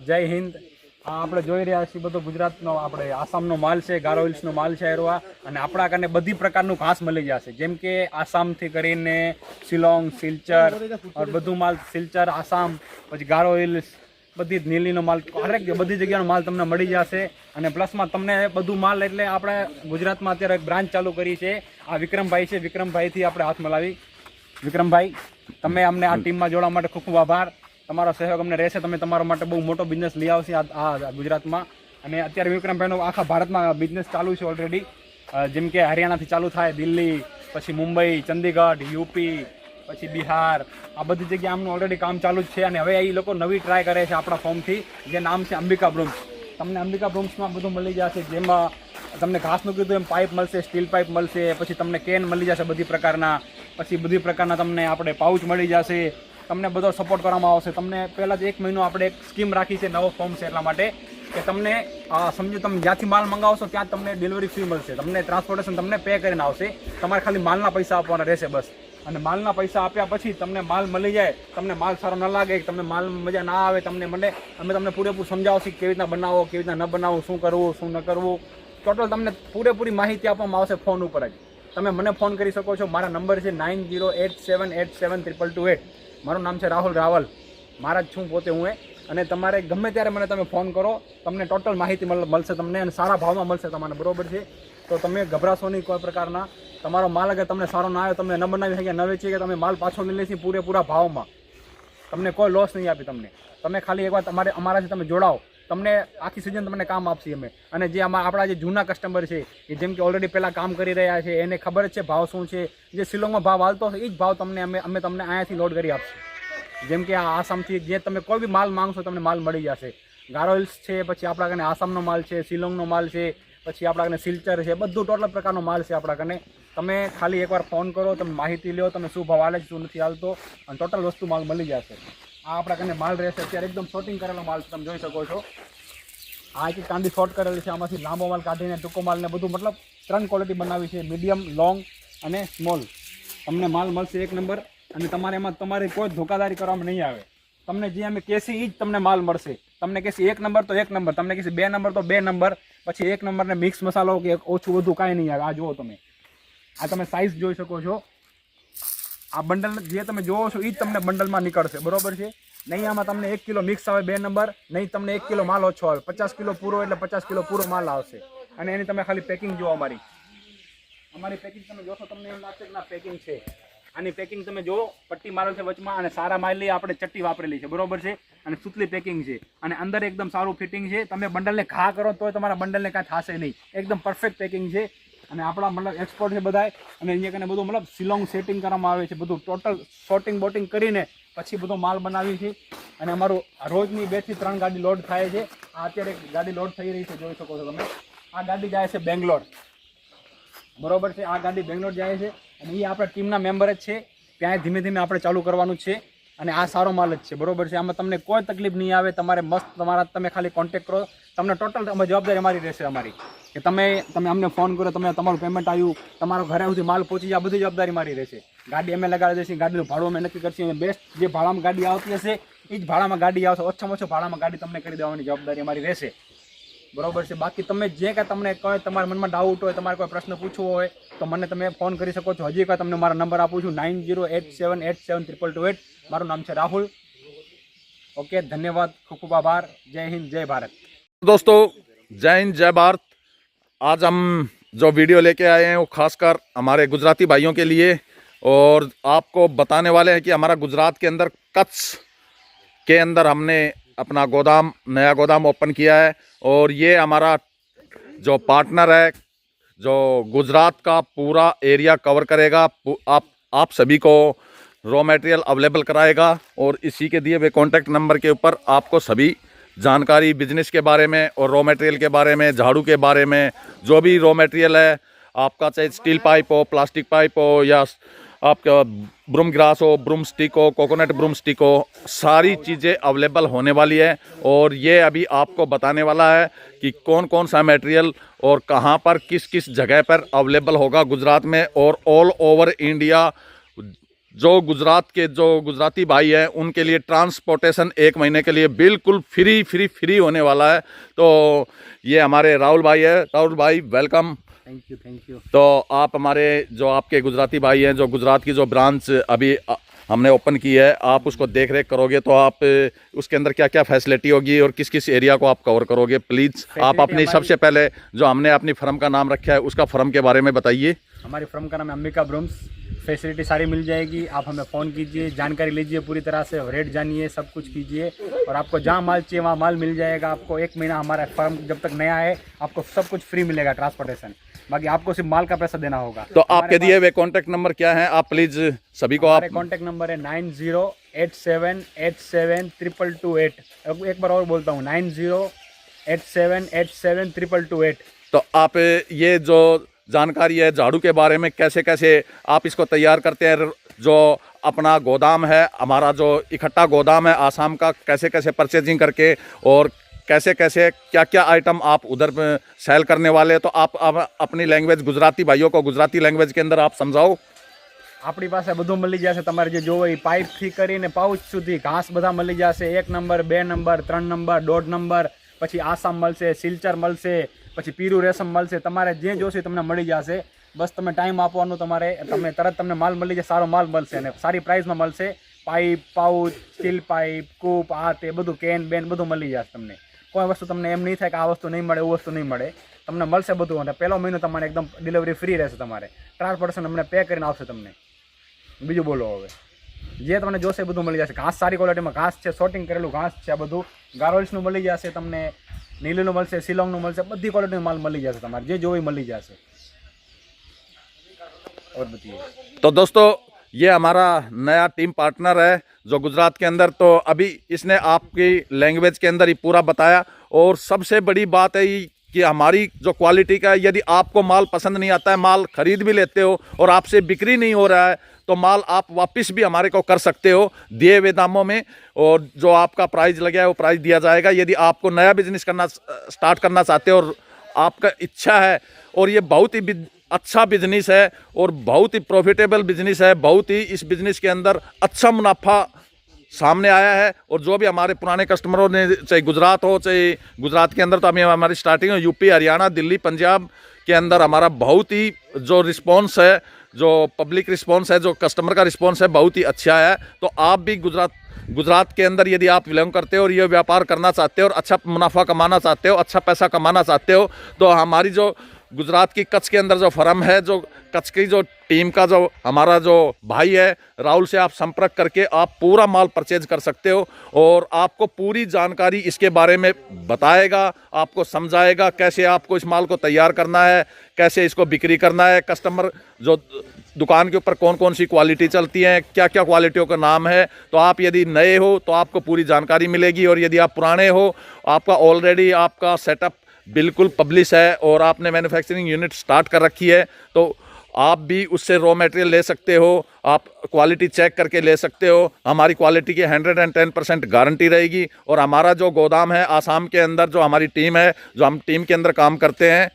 જય હિન્દ। આપણે જોઈ રહ્યા છીએ બધો ગુજરાતનો આપણે આસામનો માલ છે, ગારો હિલ્સનો માલ છે એરવા, અને આપણા કને બધી પ્રકારનું ઘાસ મળી જશે, જેમ કે આસામથી કરીને શિલોંગ, સિલચર બધું માલ, સિલચર આસામ, પછી ગારો હિલ્સ, બધી નીલીનો માલ, હરેક બધી જગ્યાનો માલ તમને મળી જશે। અને પ્લસમાં તમને બધું માલ એટલે આપણે ગુજરાતમાં અત્યારે એક બ્રાન્ચ ચાલુ કરી છે। આ વિક્રમભાઈ છે, વિક્રમભાઈથી આપણે હાથ મલાવી। વિક્રમભાઈ, તમે અમને આ ટીમમાં જોડવા માટે ખૂબ ખૂબ આભાર। તમારો સહયોગ અમને રહેશે, તમે તમારા માટે બહુ મોટો બિઝનેસ લઈ આવશે આ ગુજરાતમાં। અને અત્યારે વિક્રમભાઈનો આખા ભારતમાં બિઝનેસ ચાલુ છે ઓલરેડી, જેમ કે હરિયાણાથી ચાલુ થાય, દિલ્હી, પછી મુંબઈ, ચંદીગઢ, યુપી, પછી બિહાર, આ બધી જગ્યાએ આમનું ઓલરેડી કામ ચાલુ જ છે। અને હવે એ લોકો નવી ટ્રાય કરે છે આપણા ફોર્મથી, જે નામ છે અંબિકા બ્રૂમ્સ। તમને અંબિકા બ્રૂમ્સમાં બધું મળી જશે, જેમાં તમને ઘાસનું કીધું એમ પાઇપ મળશે, સ્ટીલ પાઇપ મળશે, પછી તમને કેન મળી જશે બધી પ્રકારના, પછી બધી પ્રકારના તમને આપણે પાઉચ મળી જશે, તમને બધો સપોર્ટ કરવામાં આવશે। તમને પહેલાં જ 1 મહિનો આપણે એક સ્કીમ રાખી છે, નવો ફોર્મ છે એટલા માટે કે તમને સમજો તમે જ્યાંથી માલ મંગાવશો ત્યાં તમને ડિલિવરી ફી મળશે, તમને ટ્રાન્સપોર્ટેશન તમને પે કરીને આવશે, તમારે ખાલી માલના પૈસા આપવાના રહેશે બસ। અને માલના પૈસા આપ્યા પછી તમને માલ મળી જાય, તમને માલ સારો ન લાગે, તમને માલ મજા ના આવે, અમે તમને પૂરેપૂરું સમજાવશું કેવી રીતના બનાવો, કેવી રીતના ન બનાવવું, શું કરવું, શું ન કરવું, ટોટલ તમને પૂરેપૂરી માહિતી આપવામાં આવશે ફોન ઉપર જ। તમે મને ફોન કરી શકો છો, મારા નંબર છે 9087872228। મારું નામ છે રાહુલ રાવલ, મારા જ છું પોતે હું। અને તમારે ગમે ત્યારે મને તમે ફોન કરો, તમને ટોટલ માહિતી મળશે તમને, અને સારા ભાવમાં મળશે તમને, બરોબર છે? તો તમે ગભરાશો નહીં કોઈ પ્રકારના। તમારો માલ અગર તમને સારો ના આવ્યો, તમને ન બનાવી શક્યા, ન વેચી કે તમે માલ પાછો લઈ લેશી પૂરેપૂરા ભાવમાં, તમને કોઈ લોસ નહીં આપી તમને। તમે ખાલી એકવાર અમારાથી તમે જોડાઓ, તમને આખી સિઝન તમને કામ આપશી અમે। અને જે આપણા જે જૂના કસ્ટમર છે, કે જેમ કે ઓલરેડી પહેલાં કામ કરી રહ્યા છે, એને ખબર જ છે ભાવ શું છે, જે શિલોંગમાં ભાવ હાલતો હશે એ જ ભાવ તમને અમે તમને અહીંયાથી લોડ કરી આપશું। જેમ કે આ આસામથી જે તમે કોઈ બી માલ માંગશો તમને માલ મળી જશે। ગારો હિલ્સ છે, પછી આપણા કને આસામનો માલ છે, શિલોંગનો માલ છે, પછી આપણા કને સિલચર છે, બધું ટોટલ પ્રકારનો માલ છે આપણા કને। તમે ખાલી એકવાર ફોન કરો, તમે માહિતી લો, તમે શું ભાવ હાલે છે, શું નથી હાલતો, અને ટોટલ વસ્તુ માલ મળી જશે। આ આપણા કને માલ રહેશે, અત્યારે એકદમ શોર્ટિંગ કરેલો માલ તમે જોઈ શકો છો। આ એક કાંદી શોર્ટ કરેલી છે, આમાંથી લાંબો માલ કાઢીને ટૂંકો માલ ને બધું, મતલબ 3 ક્વોલિટી બનાવી છે, મીડિયમ, લોંગ અને સ્મોલ। તમને માલ મળશે 1 નંબર, અને તમારી કોઈ ધોકાદારી કરવામાં નહીં આવે। તમને જે અમે કહેશી એ જ તમને માલ મળશે। તમને કહેશી 1 નંબર તો 1 નંબર, તમને કહેશી 2 નંબર તો 2 નંબર, પછી 1 નંબરને મિક્સ મસાલો કે ઓછું વધુ કાંઈ નહીં આવે। આ જુઓ તમે, આ તમે સાઇઝ જોઈ શકો છો। આ બંડલ જે તમે જોવો છો એ જ તમને બંડલમાં નીકળશે, બરોબર છે? નહીં આમાં તમને 1 કિલો મિક્સ આવે 2 નંબર, નહીં તમને 1 કિલો માલ ઓછો આવે, 50 કિલો પૂરો એટલે 50 કિલો પૂરો માલ આવશે। અને એની તમે ખાલી પેકિંગ જુઓ, અમારી પેકિંગ તમે જોશો તમને એમ લાગશે કે ના પેકિંગ છે। આની પેકિંગ તમે જુઓ, પટ્ટી મારેલ છે વચમાં, અને સારા માલની આપણે ચટ્ટી વાપરેલી છે, બરોબર છે? અને સુતલી પેકિંગ છે, અને અંદર એકદમ સારું ફિટિંગ છે। તમે બંડલને ઘા કરો તો તમારા બંડલને કાંઈ થશે નહીં, એકદમ પરફેક્ટ પેકિંગ છે। અને આપણા મતલબ એક્સપોર્ટ છે બધાય, અને અહીંયા કને બધું મતલબ શિલોંગ સેટિંગ કરવામાં આવે છે, બધું ટોટલ શોર્ટિંગ બોટિંગ કરીને પછી બધો માલ બનાવી છે। અને અમારું રોજની 2 થી 3 ગાડી લોડ થાય છે। આ અત્યારે એક ગાડી લોડ થઈ રહી છે, જોઈ શકો છો તમે। આ ગાડી જાય છે બેંગ્લોર, બરોબર છે? આ ગાડી બેંગ્લોર જાય છે, અને એ આપણા ટીમના મેમ્બર જ છે। ત્યાં ધીમે ધીમે આપણે ચાલુ કરવાનું છે, અને આ સારો માલ જ છે, બરોબર છે? આમાં તમને કોઈ તકલીફ નહીં આવે, તમારે મસ્ત તમે ખાલી કોન્ટેક્ટ કરો, તમને ટોટલ જવાબદારી અમારી રહેશે અમારી, કે તમે અમને ફોન કરો, તમે તમારું પેમેન્ટ આવ્યું, તમારો ઘરે સુધી માલ પહોંચી જાય, બધી જવાબદારી મારી રહેશે। ગાડી અમે લગાડી દઈશું, ગાડીનું ભાડું અમે નક્કી કરશું, અને બેસ્ટ જે ભાડામાં ગાડી આવતી હશે એ જ ભાડામાં ગાડી આવશે, ઓછામાં ઓછું ભાડામાં ગાડી તમને કરી દેવાની જવાબદારી અમારી રહેશે, બરોબર છે? બાકી તમે જે કાંઈ તમને કોઈ તમારા મનમાં ડાઉટ હોય, તમારે કોઈ પ્રશ્ન પૂછવો હોય તો મને તમે ફોન કરી શકો છો। હજી એકવાર તમને મારા નંબર આપું છું, 9087872228। મારું નામ છે રાहुल। ओके, धन्यवाद, खूब खूब आभार। जय हिंद, जय भारत। दोस्तों, जय हिंद, जय भारत। आज हम जो वीडियो लेके आए हैं वो खासकर हमारे गुजराती भाइयों के लिए, और आपको बताने वाले हैं कि हमारा गुजरात के अंदर कच्छ के अंदर हमने अपना नया गोदाम ओपन किया है। और ये हमारा जो पार्टनर है, जो गुजरात का पूरा एरिया कवर करेगा, आप सभी को रॉ मटेरियल अवेलेबल कराएगा। और इसी के दिए हुए कॉन्टैक्ट नंबर के ऊपर आपको सभी जानकारी बिजनेस के बारे में और रॉ मटेरियल के बारे में, झाड़ू के बारे में, जो भी रॉ मटेरियल है आपका, चाहे स्टील पाइप हो, प्लास्टिक पाइप हो, या आपका ब्रूम ग्रास हो, ब्रूम स्टिक हो, कोकोनट ब्रूम स्टिक हो, सारी चीज़ें अवेलेबल होने वाली है। और ये अभी आपको बताने वाला है कि कौन कौन सा मटेरियल और कहाँ पर किस किस जगह पर अवेलेबल होगा गुजरात में और ऑल ओवर इंडिया। जो गुजरात के जो गुजराती भाई हैं उनके लिए ट्रांसपोर्टेशन 1 महीने के लिए बिल्कुल फ्री होने वाला है। तो ये हमारे राहुल भाई है। राहुल भाई वेलकम। Thank you. तो आप हमारे जो आपके गुजराती भाई हैं, जो गुजरात की जो ब्रांच अभी हमने ओपन की है, आप उसको देख रेख करोगे तो आप उसके अंदर क्या क्या फैसिलिटी होगी और किस किस एरिया को आप कवर करोगे, प्लीज़ आप अपनी सबसे पहले जो हमने अपनी फर्म का नाम रखा है उसका फर्म के बारे में बताइए। हमारी फर्म का नाम है अंबिका ब्रूम्स। फैसिलिटी सारी मिल जाएगी, आप हमें फ़ोन कीजिए, जानकारी लीजिए पूरी तरह से, रेट जानिए, सब कुछ कीजिए और आपको जहाँ माल चाहिए वहाँ माल मिल जाएगा। आपको 1 महीना हमारा फर्म जब तक नया है आपको सब कुछ फ्री मिलेगा, ट्रांसपोर्टेशन, बाकी आपको सिर्फ माल का पैसा देना होगा। तो आपके दिए हुए कॉन्टैक्ट नंबर क्या है, आप प्लीज़ सभी को आप। कॉन्टैक्ट नंबर है 9087872228। एक बार और बोलता हूँ 9087872228। तो आप ये जो जानकारी है झाड़ू के बारे में, कैसे कैसे आप इसको तैयार करते हैं, जो अपना गोदाम है, हमारा जो इकट्ठा गोदाम है आसाम का, कैसे कैसे परचेजिंग करके और कैसे कैसे क्या क्या आइटम आप उधर सेल करने वाले हैं, तो आप अपनी लैंग्वेज गुजराती भाइयों को गुजराती लैंग्वेज के अंदर आप समझाओ। આપણી પાસે બધું મળી જશે, તમારે જે જોવો એ પાઇપથી કરીને પાઉચ સુધી ઘાસ બધા મળી જશે। 1 નંબર 2 નંબર 3 નંબર 1.5 નંબર, પછી આસામ મળશે, સિલચર મળશે, પછી પીરું રેશમ મળશે, તમારે જે જોશે તમને મળી જશે। બસ તમે ટાઈમ આપવાનું, તમારે તમે તરત તમને માલ મળી જાય, સારો માલ મળશે અને સારી પ્રાઇસમાં મળશે। Pipe, pouch, steel pipe, coupe, આ તે બધું કેન બેન બધું મળી જશે તમને। કોઈ વસ્તુ તમને એમ નહીં થાય કે આ વસ્તુ નહીં મળે, એવું વસ્તુ નહીં મળે, તમને મળશે બધું। અને પહેલો મહિનો તમારે એકદમ ડિલિવરી ફ્રી રહેશે, તમારે ટ્રાન્સપોર્ટેશન અમને પે કરીને આવશે તમને। બીજું બોલો હવે, જે તમને જોશે બધું મળી જશે। ઘાસ સારી ક્વોલિટીમાં ઘાસ છે, શોર્ટિંગ કરેલું ઘાસ છે, આ બધું ગારોલ્સનું મળી જશે તમને, નીલીનું મળશે, શિલોંગનું મળશે, બધી ક્વોલિટીનો માલ મળી જશે, તમારે જે જોવે મળી જશે। और बताइए। तो दोस्तों ये हमारा नया टीम पार्टनर है जो गुजरात के अंदर, तो अभी इसने आपकी लैंग्वेज के अंदर ही पूरा बताया। और सबसे बड़ी बात है कि हमारी जो क्वालिटी का है, यदि आपको माल पसंद नहीं आता है, माल खरीद भी लेते हो और आपसे बिक्री नहीं हो रहा है, तो माल आप वापस भी हमारे को कर सकते हो दिए हुए दामों में, और जो आपका प्राइस लगे है वो प्राइस दिया जाएगा। यदि आपको नया बिजनेस करना स्टार्ट करना चाहते हो और आपका इच्छा है, और ये बहुत ही अच्छा बिजनेस है और बहुत ही प्रॉफिटेबल बिजनेस है, बहुत ही इस बिजनेस के अंदर अच्छा मुनाफा सामने आया है। और जो भी हमारे पुराने कस्टमरों ने, चाहे गुजरात हो, चाहे गुजरात के अंदर तो अभी हमारी स्टार्टिंग है, यूपी, हरियाणा, दिल्ली, पंजाब के अंदर हमारा बहुत ही जो रिस्पॉन्स है, जो पब्लिक रिस्पॉन्स है, जो कस्टमर का रिस्पॉन्स है, बहुत ही अच्छा है। तो आप भी गुजरात के अंदर यदि आप बिलोंग करते हो और ये व्यापार करना चाहते हो और अच्छा मुनाफा कमाना चाहते हो, अच्छा पैसा कमाना चाहते हो, तो हमारी जो गुजरात की कच्छ के अंदर जो फर्म है, जो कच्छ की जो टीम का जो हमारा जो भाई है राहुल से आप संपर्क करके आप पूरा माल परचेज कर सकते हो और आपको पूरी जानकारी इसके बारे में बताएगा, आपको समझाएगा कैसे आपको इस माल को तैयार करना है, कैसे इसको बिक्री करना है, कस्टमर जो दुकान के ऊपर कौन कौन सी क्वालिटी चलती हैं, क्या क्या क्वालिटियों का नाम है। तो आप यदि नए हो तो आपको पूरी जानकारी मिलेगी, और यदि आप पुराने हो, आपका ऑलरेडी आपका सेटअप बिल्कुल पब्लिश है और आपने मैन्युफैक्चरिंग यूनिट स्टार्ट कर रखी है, तो आप भी उससे रॉ मटेरियल ले सकते हो, आप क्वालिटी चेक करके ले सकते हो। हमारी क्वालिटी की 110% गारंटी रहेगी। और हमारा जो गोदाम है आसाम के अंदर, जो हमारी टीम है, जो हम टीम के अंदर काम करते हैं,